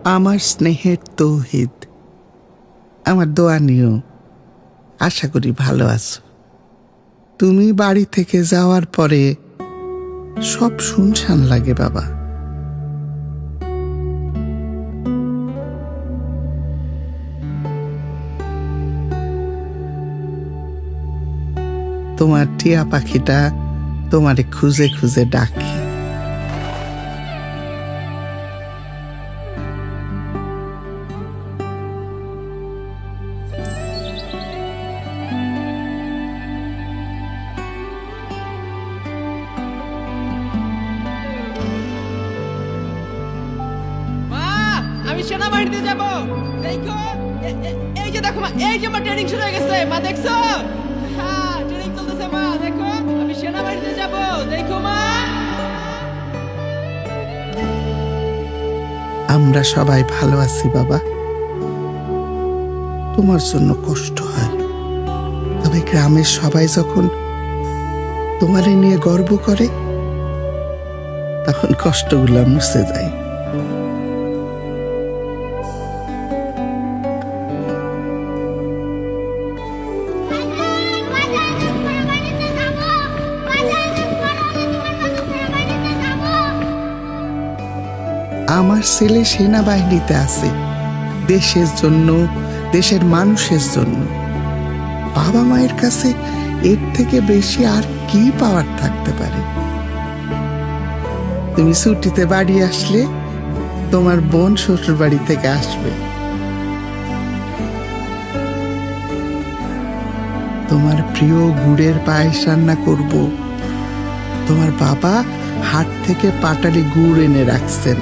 আমার স্নেহের তৌহিদ, আমার দোয়া নিও। আশা করি ভালো আছো। তুমি বাড়ি থেকে যাওয়ার পরে সব শুনশান লাগে বাবা। তোমার টিয়া পাখিটা তোমারে খুঁজে খুঁজে ডাকে। আমি সেনাবাহিনীতে যাব। দেখো এই যে দেখো মা, এই যে আমার ট্রেনিং শুরু হয়ে গেছে মা, দেখছো? হ্যাঁ, ট্রেনিং চলতেছে মা, দেখো আমি সেনাবাহিনীতে যাব। দেখো মা, আমরা সবাই ভালো আছি বাবা। তোমার জন্য কষ্ট হয়, তবে গ্রামের সবাই যখন তোমারে নিয়ে গর্ব করে তখন কষ্টগুলো মুছে যায়। আমার ছেলে সেনাবাহিনীতে আছে, দেশের জন্য, দেশের মানুষের জন্য। বাবা মায়ের কাছে এর থেকে বেশি আর কি পাওয়ার থাকতে পারে? তুমি ছুটিতে বাড়ি আসলে তোমার বোন শ্বশুর বাড়ি থেকে আসবে। তোমার প্রিয় গুড়ের পায়েস রান্না করব। তোমার বাবা হাট থেকে পাটালি গুড় এনে রাখছেন।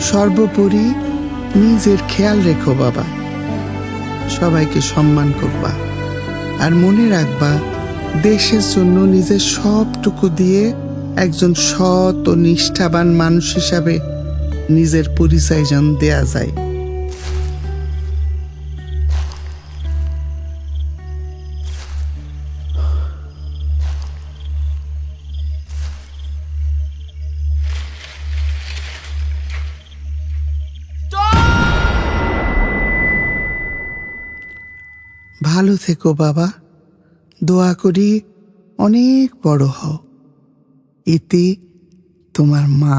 সর্বোপরি নিজের খেয়াল রেখো বাবা। সবাইকে সম্মান করবা, আর মনে রাখবা দেশের জন্য নিজের সবটুকু দিয়ে একজন সৎ ও নিষ্ঠাবান মানুষ হিসাবে নিজের পরিচয় যেন দেয়া যায়। ভালো থেকো বাবা। দোয়া করি অনেক বড় হও। ইতি, তোমার মা।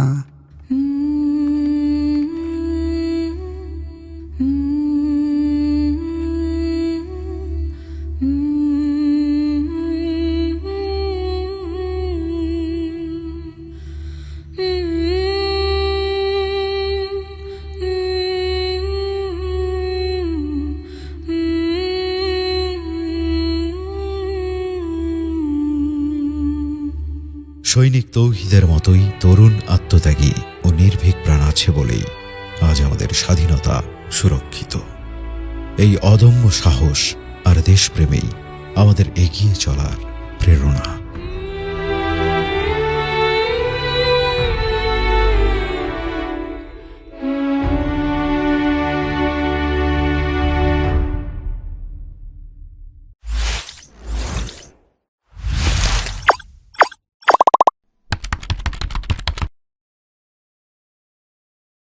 সৈনিক তৌহিদের মতোই তরুণ, আত্মত্যাগী ও নির্ভীক প্রাণ আছে বলেই আজ আমাদের স্বাধীনতা সুরক্ষিত। এই অদম্য সাহস আর দেশপ্রেমেই আমাদের এগিয়ে চলার প্রেরণা।